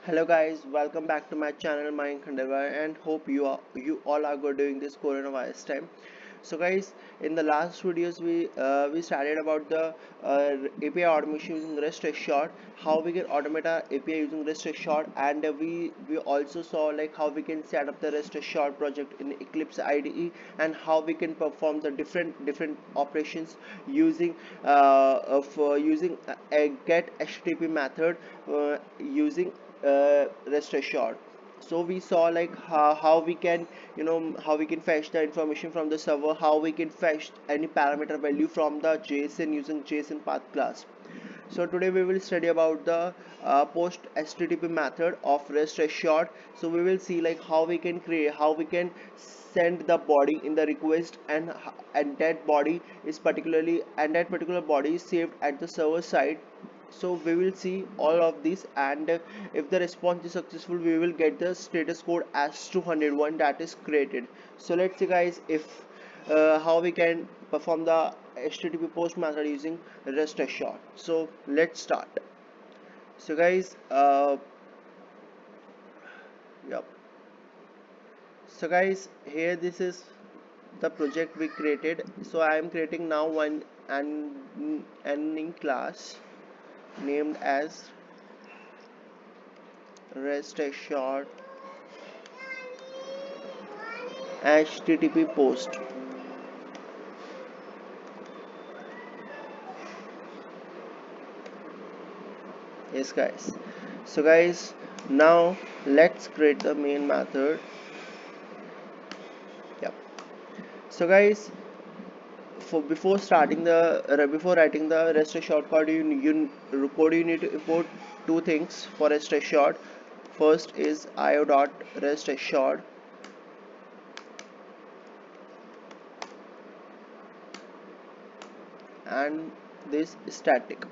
Hello guys, welcome back to my channel Mind Khandelwal and hope you all are good during this coronavirus time. So guys, in the last videos we started about the API automation using REST assured, how we can automate our API using REST assured, and we also saw like how we can set up the REST assured project in Eclipse IDE and how we can perform the different operations using using a get HTTP method using REST assured. So we saw like how we can how we can fetch the information from the server, how we can fetch any parameter value from the JSON using JSON path class. So today we will study about the post HTTP method of REST assured. So we will see like how we can send the body in the request, and that body is particularly and that particular body is saved at the server side. So we will see all of this, and if the response is successful we will get the status code as 201 that is created. So let's see guys if how we can perform the HTTP post method using REST assured. So let's start. So guys, yep. So guys, here this is the project we created. So I am creating now one ending class named as REST assured HTTP post. Yes guys, so guys, now let's create the main method. Yep. So guys, for before writing the REST assured code, you need to import two things for REST assured. First is io.rest assured, and this static.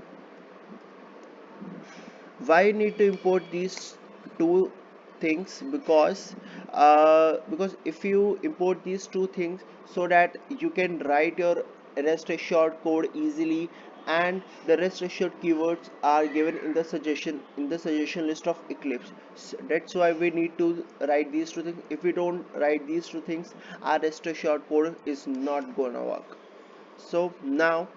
Why you need to import these two things? Because if you import these two things, so that you can write your REST assured code easily, and the REST assured keywords are given in the suggestion list of Eclipse. That's why we need to write these two things. If we don't write these two things, our REST assured code is not gonna work. So now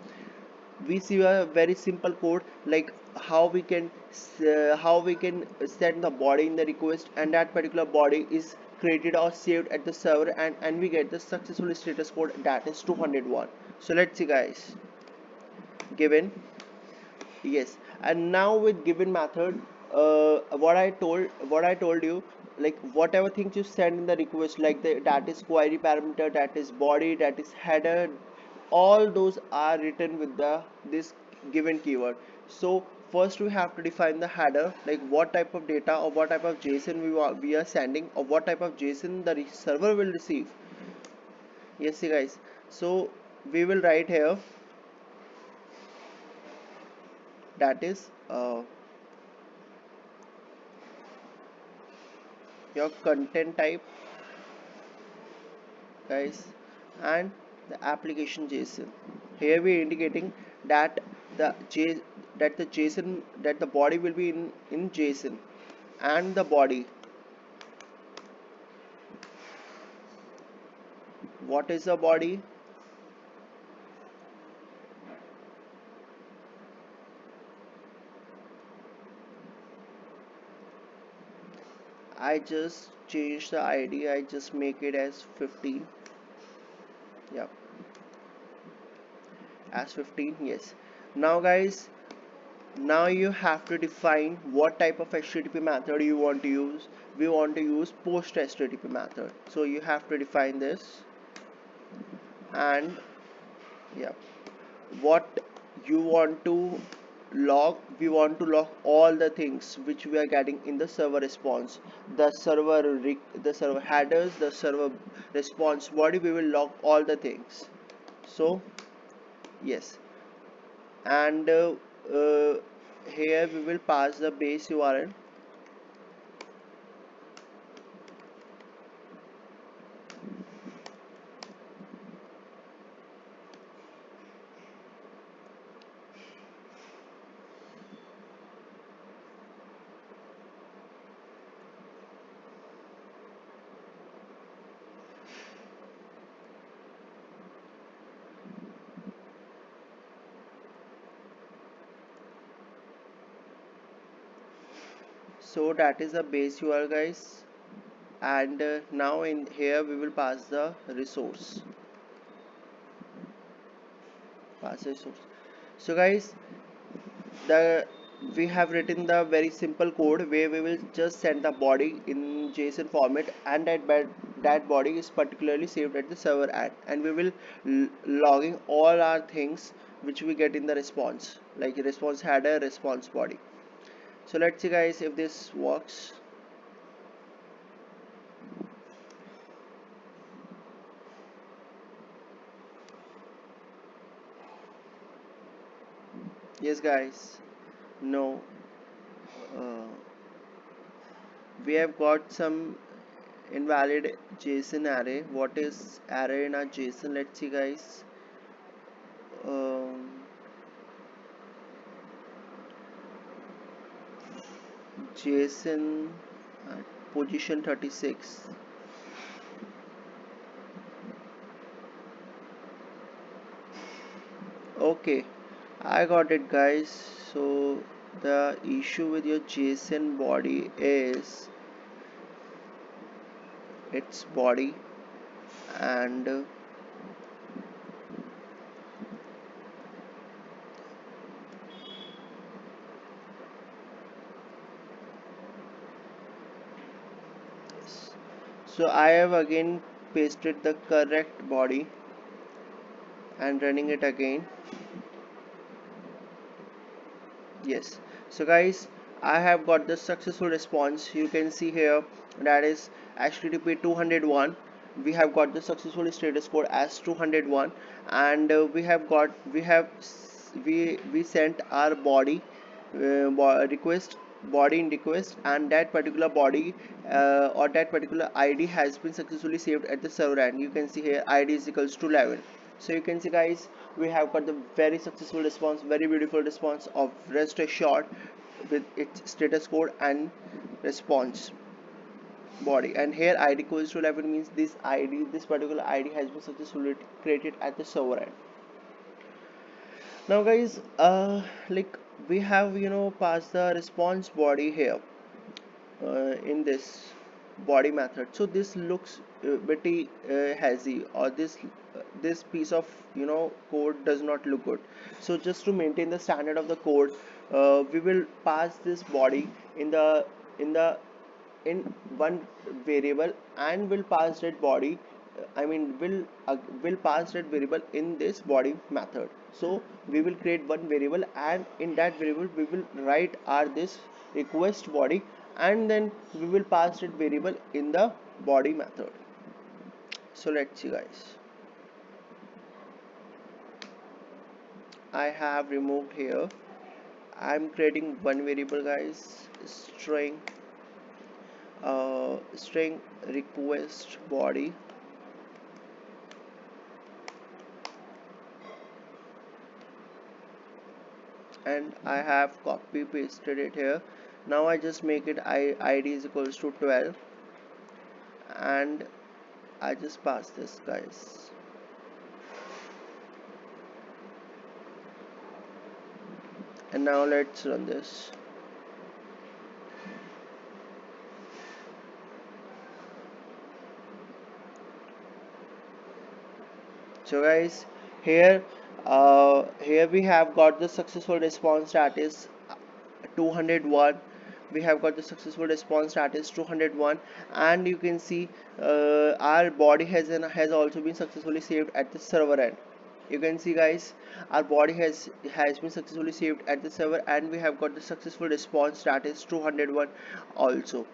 we see a very simple code, like how we can set the body in the request, and that particular body is created or saved at the server, and we get the successful status code that is 201. So let's see guys. Given, yes, and now with given method, what I told you, like whatever things you send in the request, like that is query parameter, that is body, that is header, all those are written with the this given keyword. So first we have to define the header, like what type of data or what type of JSON we are sending, or what type of JSON the server will receive. Yes, see guys, so we will write here, that is your content type, guys, and the application JSON. Here we are indicating that the j that the JSON, that the body will be in JSON, and the body, what is the body? I just changed the ID, I just make it as 15. Yep, as 15. Yes, now guys, now you have to define what type of HTTP method you want to use. We want to use post HTTP method, so you have to define this. And yeah, what you want to log, we want to log all the things which we are getting in the server response, the server headers, the server response body, we will log all the things. So yes, and here we will pass the base URL. So that is the base URL, guys. And now in here we will pass the resource. Pass resource. So guys, the we have written the very simple code where we will just send the body in JSON format, and that body is particularly saved at the server end, and we will logging all our things which we get in the response, like response header, response body. So let's see guys if this works. Yes guys, no, uh, we have got some invalid JSON array. What is array in our JSON? Let's see guys. um, JSON at position 36. Okay, I got it guys. So the issue with your JSON body is its body, and so I have again pasted the correct body and running it again. Yes, so guys, I have got the successful response. You can see here that is HTTP 201. We have got the successful status code as 201, and we sent our body request, body in request, and that particular body or that particular ID has been successfully saved at the server end. You can see here ID is equals to 11. So you can see guys, we have got the very successful response, very beautiful response of rest assured with its status code and response body. And here ID equals to 11 means this particular ID has been successfully created at the server end. Now guys, like we have passed the response body here in this body method. So this looks pretty hazy, or this piece of code does not look good. So just to maintain the standard of the code, we will pass this body in the in one variable, and will pass that body I mean will pass that variable in this body method. So we will create one variable, and in that variable we will write our this request body, and then we will pass that variable in the body method. So let's see guys, I have removed here. I'm creating one variable guys, string request body, and I have copy pasted it here. Now I just make it ID is equals to 12, and I just pass this guys. And now let's run this. So guys, here here we have got the successful response, that is 201. We have got the successful response, that is 201, and you can see our body has also been successfully saved at the server end. You can see guys, our body has been successfully saved at the server, and we have got the successful response, that is 201 also.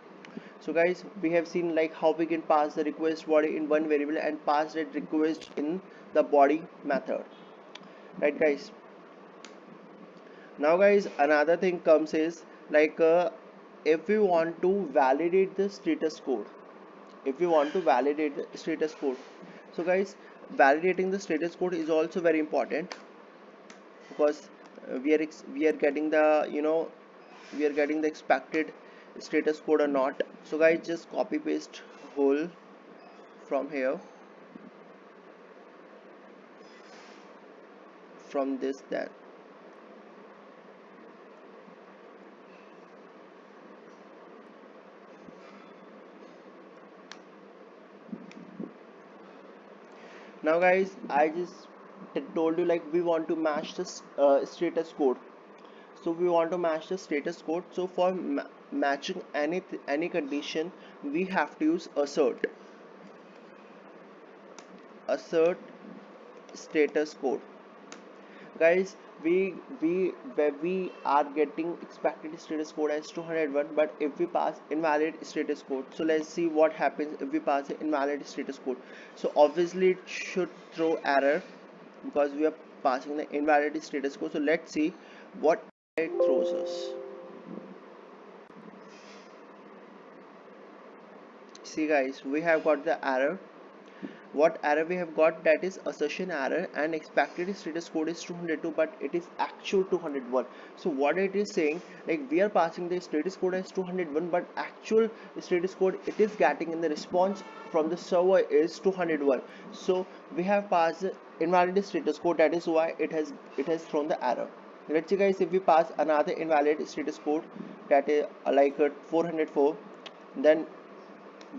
So guys, we have seen like how we can pass the request body in one variable and pass that request in the body method, right guys? Now guys, another thing comes is like if we want to validate the status code, if we want to validate the status code, so guys, validating the status code is also very important, because we are getting the we are getting the expected status code or not. So guys, just copy paste whole from here, from this, that. Now guys, I just told you like we want to match this status code. So we want to match the status code. So for matching any condition, we have to use assert status code. Guys, we are getting expected status code as 201, but if we pass invalid status code, so let's see what happens if we pass an invalid status code. So obviously it should throw error because we are passing the invalid status code. So let's see what it throws us. See guys, we have got the error. What error we have got? That is assertion error, and expected status code is 202, but it is actual 201. So what it is saying, like we are passing the status code as 201, but actual status code it is getting in the response from the server is 201. So we have passed invalid status code, that is why it has thrown the error. Let's see guys, if we pass another invalid status code, that is like 404, then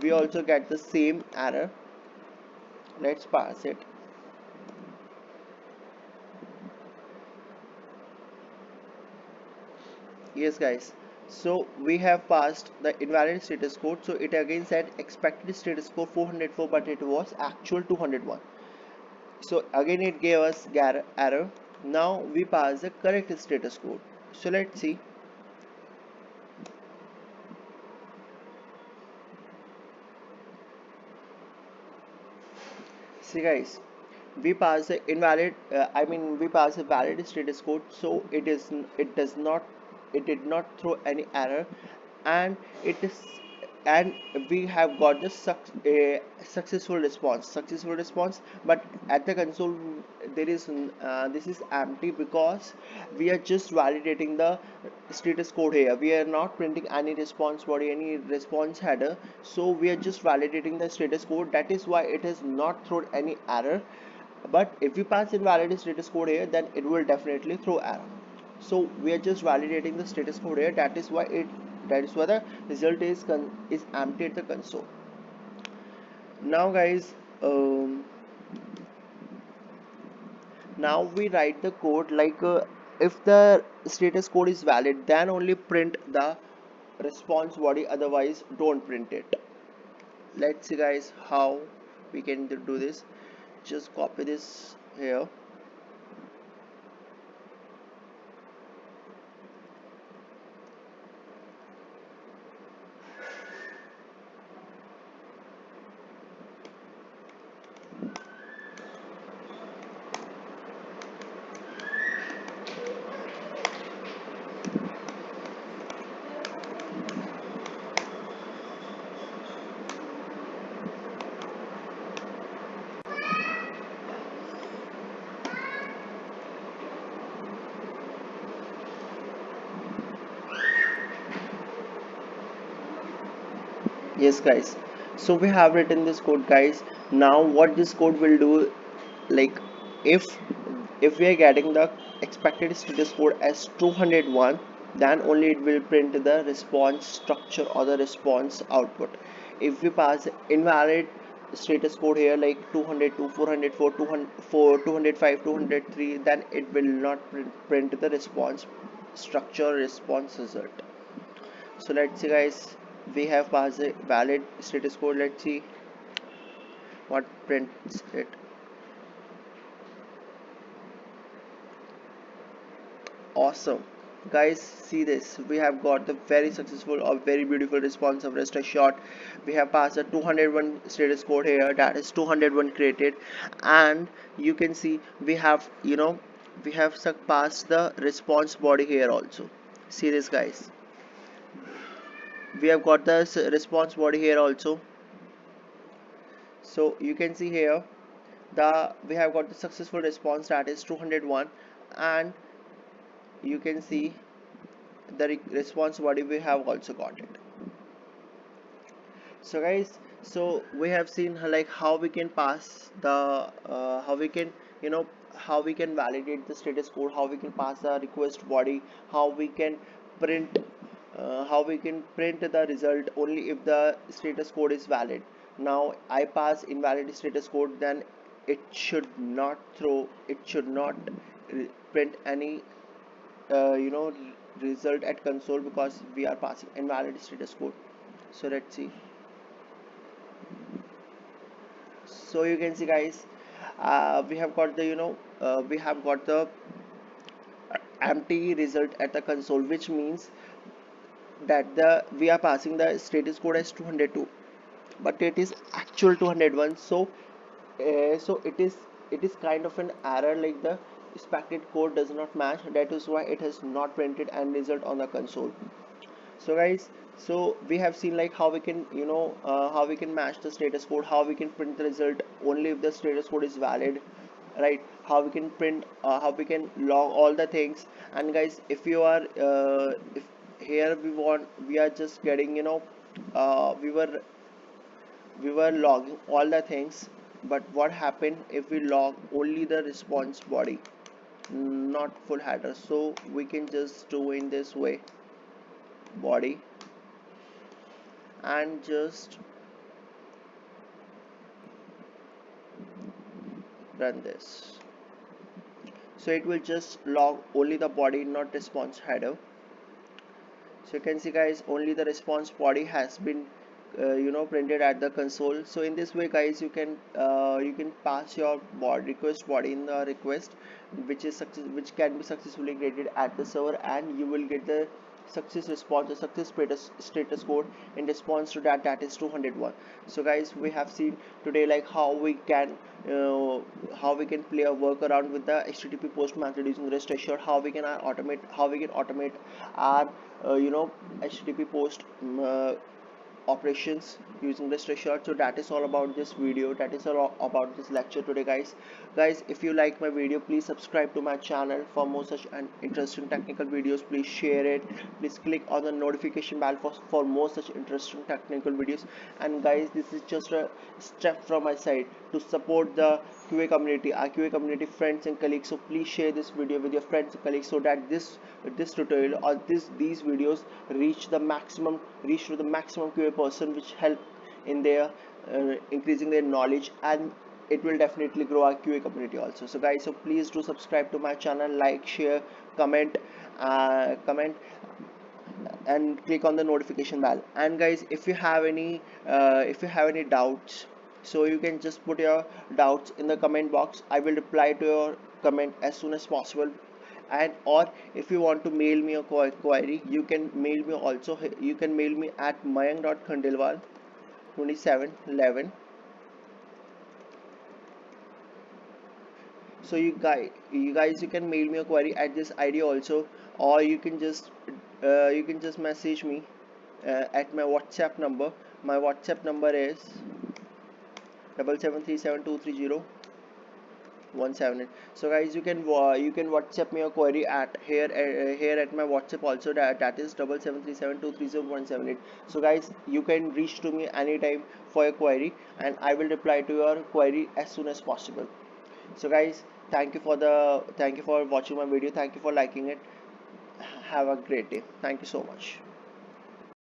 we also get the same error. Let's pass it. Yes guys, so we have passed the invalid status code. So it again said expected status code 404, but it was actual 201. So again it gave us error. Now we pass the correct status code. So let's see. See guys, we pass the invalid we pass a valid status code, so it did not throw any error, and it is and we have got the successful response, but at the console there is this is empty because we are just validating the status code here. We are not printing any response body, any response header, so we are just validating the status code. That is why it has not thrown any error. But if we pass invalid status code here, then it will definitely throw error. So we are just validating the status code here. That is why the result is empty at the console. Now guys, now we write the code like if the status code is valid, then only print the response body, otherwise don't print it. Let's see guys how we can do this. Just copy this here. Yes guys, so we have written this code guys. Now what this code will do, like if we are getting the expected status code as 201, then only it will print the response structure or the response output. If we pass invalid status code here like 202, 404, 204, 205, 203, then it will not print the response structure, response result. So let's see guys, we have passed a valid status code. Let's see what prints it. Awesome guys, see this, we have got the very successful or very beautiful response of rest assured. We have passed a 201 status code here, that is 201 created, and you can see we have we have passed the response body here also. See this guys, we have got the response body here also. So you can see here we have got the successful response, that is 201, and you can see the response body we have also got it. So guys, so we have seen like how we can pass the how we can you know how we can validate the status code, how we can pass the request body, how we can print the result only if the status code is valid. Now I pass invalid status code, then it should not print any result at console, because we are passing invalid status code. So let's see. So you can see, guys, we have got the we have got the empty result at the console, which means that the we are passing the status code as 202, but it is actual 201. So it is kind of an error, like the expected code does not match. That is why it has not printed end result on the console. So guys, so we have seen like how we can how we can match the status code, how we can print the result only if the status code is valid, right? How we can print, how we can log all the things. And guys, if you are if here we are just getting we were logging all the things, but what happened if we log only the response body, not full header? So we can just do in this way, body, and just run this. So it will just log only the body, not response header. So you can see, guys, only the response body has been printed at the console. So in this way, guys, you can pass your request body in the request, which can be successfully created at the server, and you will get the success response, the success status code in response to that, that is 201. So guys, we have seen today like how we can play a workaround with the HTTP post method using REST assured, how we can automate our HTTP post operations using the structure. So that is all about this video, that is all about this lecture today, guys. If you like my video, please subscribe to my channel for more such and interesting technical videos. Please share it, please click on the notification bell for more such interesting technical videos. And guys, this is just a step from my side to support the QA community, our QA community friends and colleagues. So please share this video with your friends and colleagues, so that this tutorial or these videos reach to the maximum QA person, which help in their increasing their knowledge, and it will definitely grow our QA community also. So guys, so please do subscribe to my channel, like, share, comment, comment, and click on the notification bell. And guys, if you have any doubts, so you can just put your doubts in the comment box. I will reply to your comment as soon as possible. And or if you want to mail me a query, you can mail me also. You can mail me at mayank.khandelwal2711. So you can mail me a query at this ID also, or you can just message me at my WhatsApp number. My WhatsApp number is 7737230178. So guys, you can WhatsApp me a query at here at my WhatsApp also, that is 7737230178. So guys, you can reach to me anytime for your query, and I will reply to your query as soon as possible. So guys, thank you for watching my video, thank you for liking it. Have a great day. Thank you so much.